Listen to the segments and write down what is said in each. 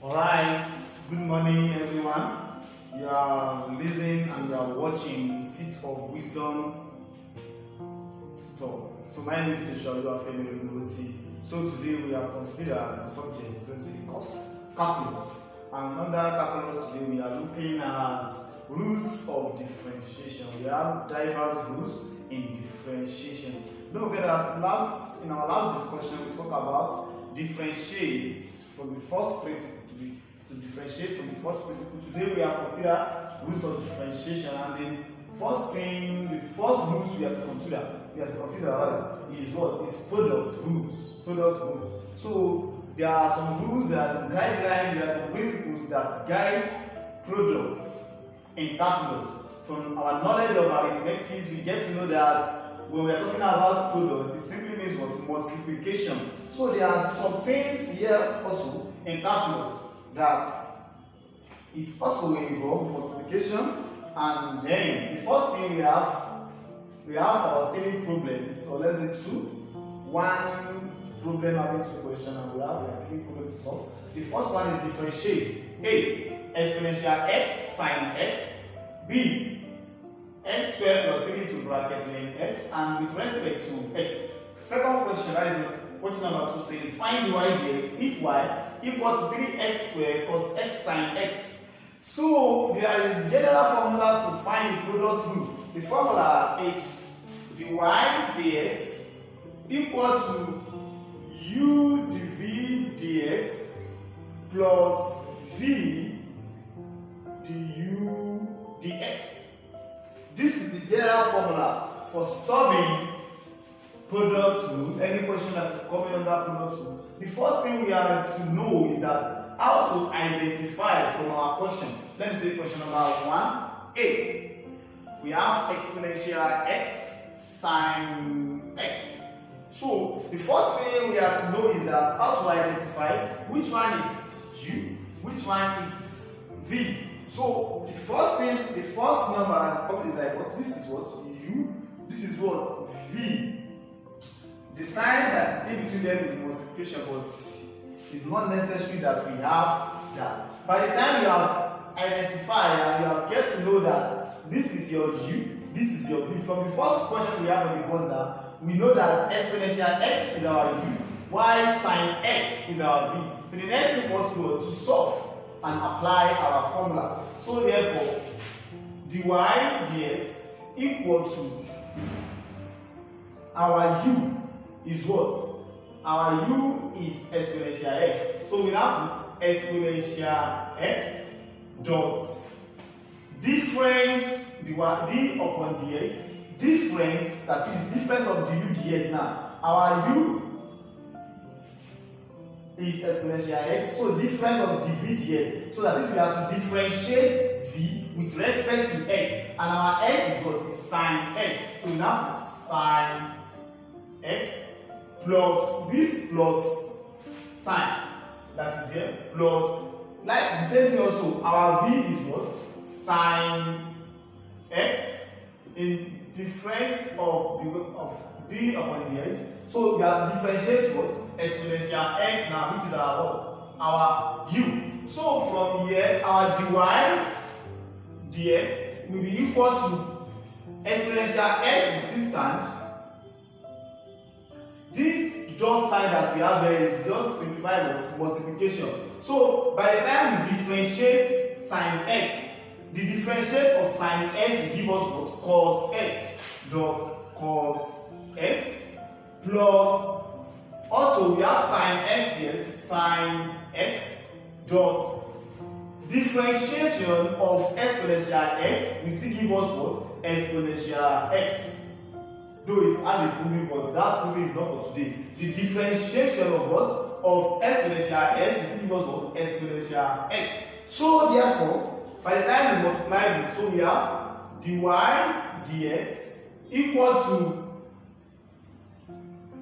Alright, good morning everyone. You are listening and you are watching Seat of Wisdom Talk. So my name is Joshua, you are familiar with. So today we are considering the subject, let's say calculus. And under calculus today we are looking at rules of differentiation. We have diverse rules in differentiation. Don't forget that in our last discussion we talked about differentiate from the first principle to differentiate from the first principle. Today we are considering rules of differentiation, and the first rules we have to consider is what is product rules. So there are some rules, there are some guidelines, there are some principles that guide products in calculus. From our knowledge of arithmetic, we get to know that when we are talking about product, it simply means what? Multiplication. So there are some things here also in calculus that it also involves multiplication. And then the first thing we have our three problems, so let's say two. One problem having two questions, and we have like three problems to solve. The first one is differentiate. A, exponential x sine x. B, x squared plus 3 into bracket ln x, and with respect to x. Second question, that is question number 2, says find dy dx if y equal to 3x squared plus x sine x. So there is a general formula to find the product rule. The formula is dy dx equal to u dv dx plus v du dx. This is the general formula for solving product rule. Any question that is coming under product rule. The first thing we have to know is that how to identify from our question. Let me say question number 1a. We have exponential x sine x. So the first thing we have to know is that how to identify which one is u, which one is v. So the first number that comes is like what? This is what? U. This is what? V. The sign that's in between them is multiplication, but it's not necessary that we have that. By the time you have identified and you have get to know that this is your u, this is your v. From the first question we have on the board now, we know that exponential x is our u, while sine x is our v. So the next thing for us to solve and apply our formula. So therefore, dy dx equal to our u is what? Our u is exponential x. So we now put exponential x dot difference d upon dx. Difference, that is difference of du dx now. Our u is exponential x, so difference of dv dx. So that is we have to differentiate v with respect to x, and our x is what? Is sine x. So we now put sine x plus this plus sine, that is here, plus like the same thing also. Our v is what? Sine x in difference of d upon dx. So we have to differentiate what? Exponential x now, which is our what? Our u. So from here, our dy dx will be equal to exponential x will still stand. This dot sign that we have there is just simplified with multiplication. So by the time we differentiate sine x, the differentiate of sine x will give us what? Cos x dot cos x plus, also we have sine x here, sine x dot differentiation of exponential x will still give us what? Exponential x. Though it has a proving, but that proving is not for today. The differentiation of what? Of exponential x will still give us what? Exponential x. So therefore, by the time we multiply this, so we have dy dx equal to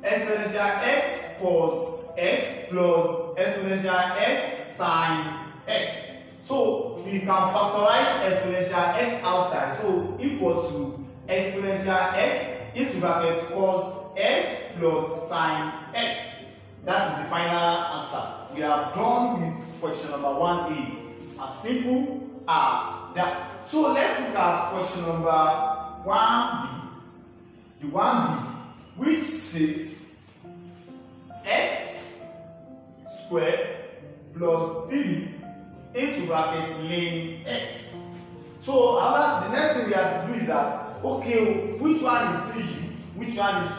exponential x cos x plus exponential x sine x. So we can factorize exponential x outside. So equal to exponential x into bracket cos x plus sine x That is the final answer. We are done with question number 1A. It's as simple as that. So let's look at question number 1B. The 1B, which says x squared plus 3 into bracket lane x. So the next thing we have to do is that, okay, which one is still u, which one is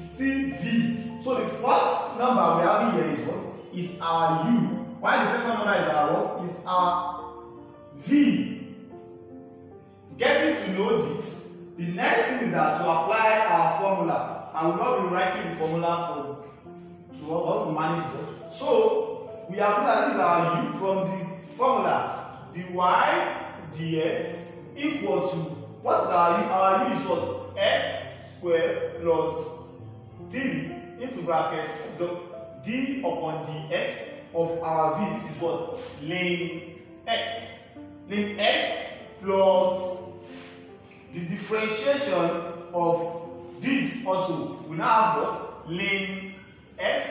still v. So the first number we have here is what? Is our u. While the second number is our what? Is our v. Getting to know this, the next thing is that to apply our formula. I will not be writing the formula to also manage it. So we have put that this is our u from the formula dy dx equal to, what is our u? Our u is what? X squared plus 3 into bracket d upon dx of our v. This is what? Lane x. Lane x plus the differentiation of this also. We now have what? Lane x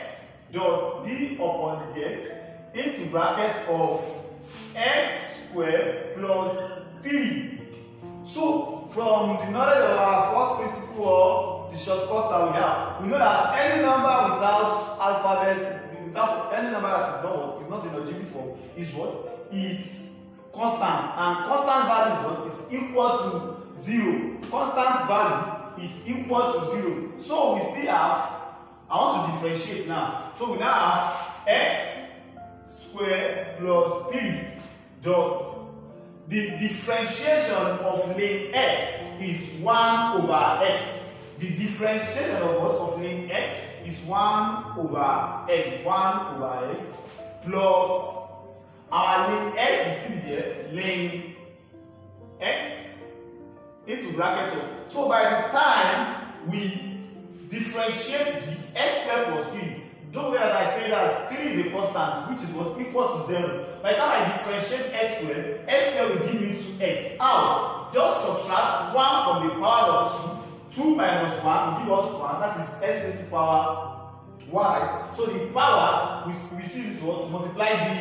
dot d upon dx into bracket of x squared plus 3. So from the knowledge of our first principle or the shortcut that we have, we know that any number without alphabet, without any number that is not what? Is not in algebraic form, is what? Is constant. And constant value is what? Is equal to 0. Constant value is equal to 0. So we still have, I want to differentiate now. So we now have x squared plus 3 dot. The differentiation of lane x is 1 over x. The differentiation of what? Of lane x is 1 over x. 1 over x plus our lane x is still there. Lane x into bracket of. So by the time we differentiate this, x squared plus 3, don't worry that I say that 3 is a constant, which is what? Equal to 0. By the time I differentiate x squared will give me 2x. How? Just subtract 1 from the power of 2. 2 minus 1 will give us 1. That is x raised to the power y. So the power, we still use what? To multiply the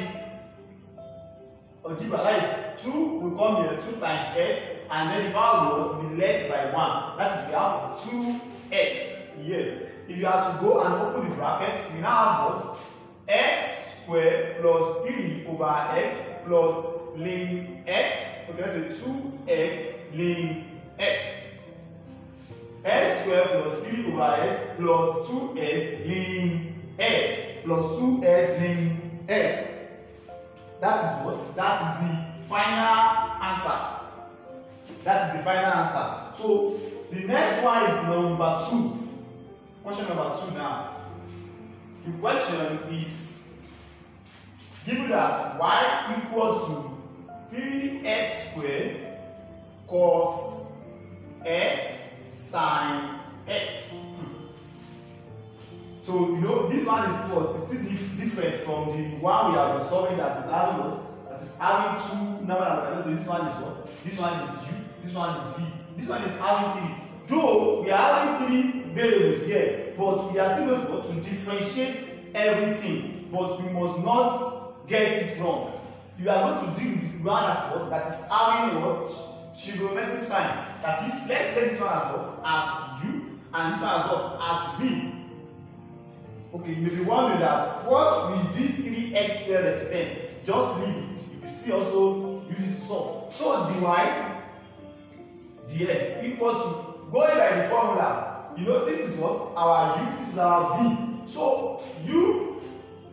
algebra. That is 2 will come here, 2 times x, and then the power will be less by 1. That is, we have 2x here. If you have to go and open the bracket, we now have what? X squared plus 3 over x plus lane x. Okay, let's say 2x lane x. X squared plus 3 over x plus 2x lane x plus 2x lane x. That is what? That is the final answer. That is the final answer. So the next one is number 2. Question number 2 now. The question is given that y equal to 3x squared cos x sine x. So you know this one is what? It's still different from the one we have been solving that is having what? That is having 2 numbers. So this one is what? This one is u, this one is v. This one is having 3. Though we are having 3 variables here, but we are still going to differentiate everything, but we must not get it wrong. You are going to deal with the one that is having a what? Trigonometric sign. That is, let's take this one as what? As u, and this one as what? As v. Okay, you may be wondering that what will this 3x squared represent? Just leave it. You can still also use it to solve. So dy dx equal to, going by the formula, you know this is what? Our u, this is our v. So u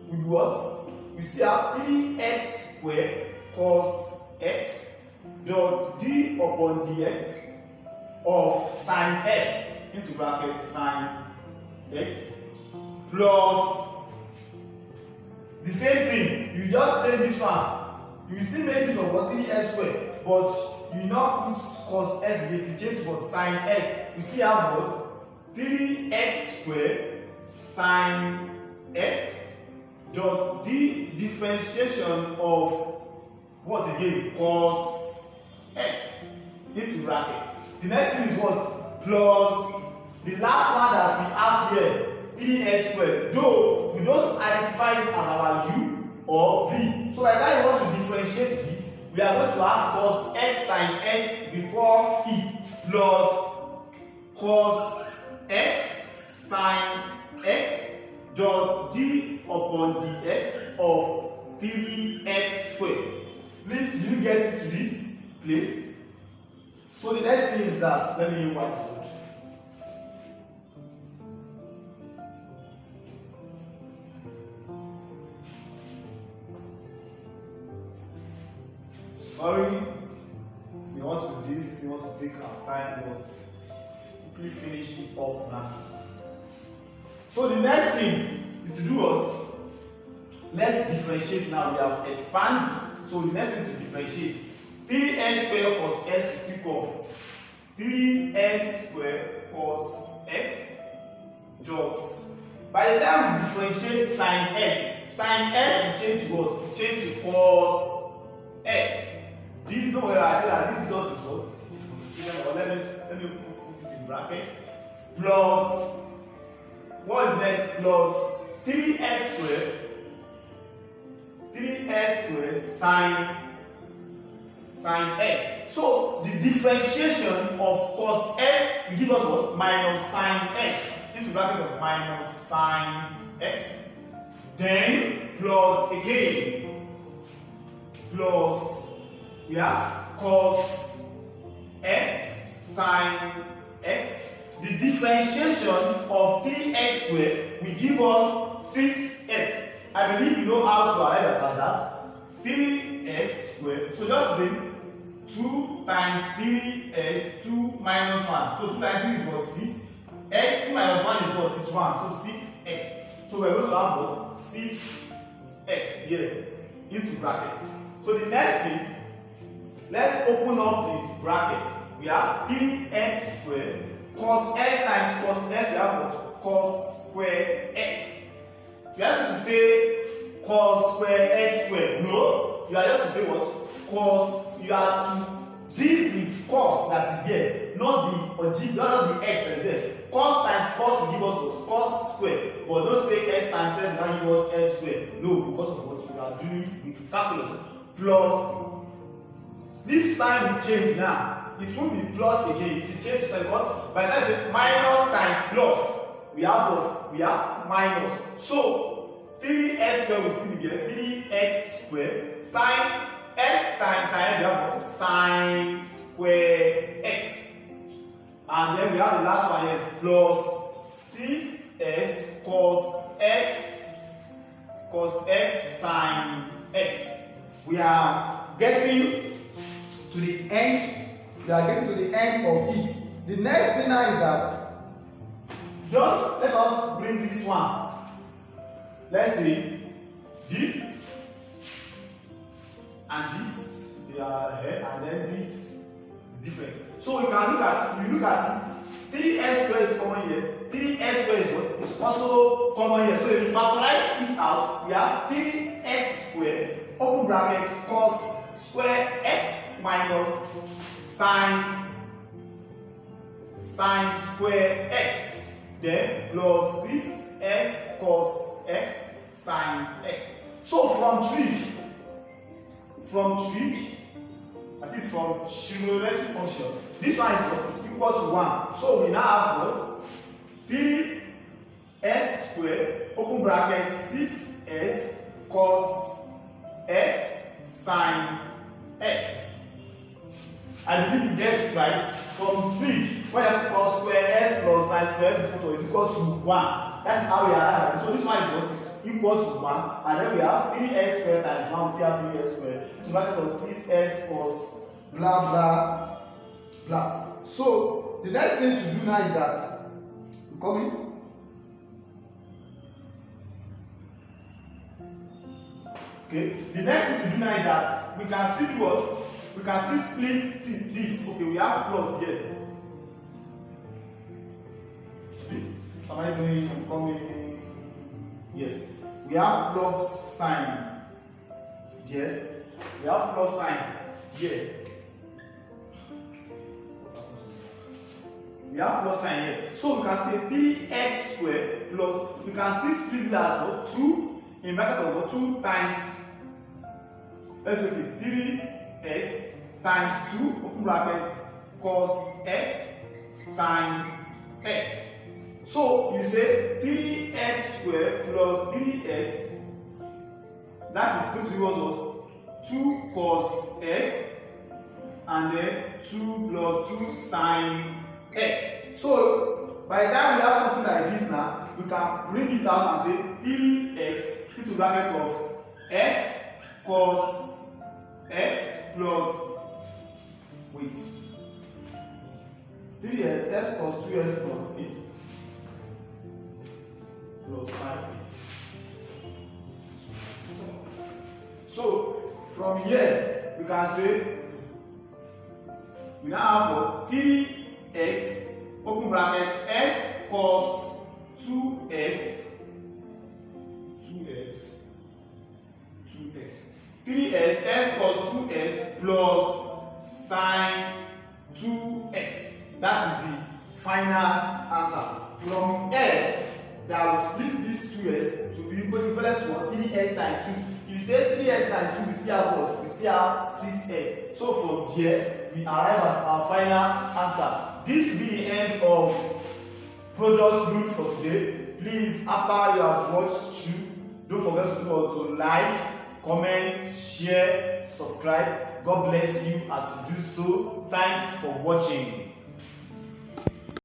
will be what? We still have 3x squared cos x dot d upon dx of sine x into bracket sine x plus the same thing. You just change this one. You still make this of what? 3x squared, but you will not put cos x again. If you change what? Sine x, we still have what? 3x squared sine x dot the differentiation of what again? Cos x into bracket. The next thing is what? Plus the last one that we have here 3x squared, though we don't identify it as our u or v. So by the time you want to differentiate this, we are going to have cos x sin x before it plus cos x sin x dot d upon dx of 3x squared. Please, do you get it to this place? So the next thing is that, let me wipe it. Sorry, we want to do this, we want to take our time, but quickly finish it up now. So the next thing is to do what? Let's differentiate now. We have expanded it. So the next thing is to differentiate. 3x squared cos x is equal 3x squared cos x dot. By the time we differentiate sin x will change to what? Will change to cos x. This, don't worry, I say that this dot is what? Is confusion. Or let me put it in bracket. Plus, what is next? Plus 3x squared sin x. So the differentiation of cos x will give us what? Minus sin x. Into bracket of minus sin x. Then plus again. Plus we have cos x sin x. The differentiation of 3x squared will give us 6x. I believe you know how to arrive at that. 3x squared. So just say 2 times 3x, 2 minus 1. So 2 times 3 is what? 6. X, 2 minus 1 is what? Is 1. So 6x. So we're going to have what? 6x here into brackets. So the next thing, let's open up the bracket. We have 3x squared cos x times cos x. We have what? Cos square x. You have to say cos square x squared. No, you are just to say what? Cos. You are to deal with cos that is there, not the x that is there. Cos times cos will give us what? Cos squared. But don't say x times x will give us x squared. No, because of what we are doing with calculus. Plus, this sign will change now. It won't be plus again. It will change to sign because by the time I say minus times plus, we have what? We have minus. So 3x squared will still be there. 3x squared sin x times sin x, we have what? Sin square x. And then we have the last one here plus 6x cos x sin x. We are getting to the end. We are getting to the end of it. The next thing now is that just let us bring this one. Let's say this and this, they are here, and then this is different. So we can look at it. If you look at it, 3x squared is common here. 3x squared is what? Is also common here. So if we factorize it out, we have 3x squared open bracket cos square x minus sin square x, then plus 6x cos x sin x. So from trig, that is from trigonometric function, this one is what? Is equal to 1. So we now have what? 3x squared open bracket 6s cos x sin x. I believe you get it right. From 3, where cos square x plus sin square x is equal to 1. That's how we arrive at it. So this one is what? Is equal to 1. And then we have 3x squared times 1. We still have 3x squared. So bracket of 6x cos blah blah blah. So the next thing to do now is that we come in. Okay. The next thing to do now is that we can still do what? We can still split this. Okay, we have plus here. Am I doing? I'm coming. Yes. We have plus sign here. We have plus sign here. we have plus sign here. So we can say 3x squared plus, we can still split it as well, 2 in bracket of 2 times, let's say 3x times 2, open bracket, cos x sin x. So you say 3x squared plus 3x, that is going to give us 2 cos x and then 2 plus 2 sin x. So by the time we have something like this now, we can bring it out and say 3x into bracket of x cos x plus, wait, 3x, x cos 2x plus a plus sin a. So from here we can say we now have 3x open bracket x cos 2x 3x x cos 2x plus sin 2x. That is the final answer. From here, that will split this 2x to be equivalent to 3x times 2. If you say 3x times 2, we still have what? We still have 6x. So from here, we arrive at our final answer. This will be the end of product rule for today. Please, after you have watched through, don't forget to like, comment, share, subscribe. God bless you as you do so. Thanks for watching.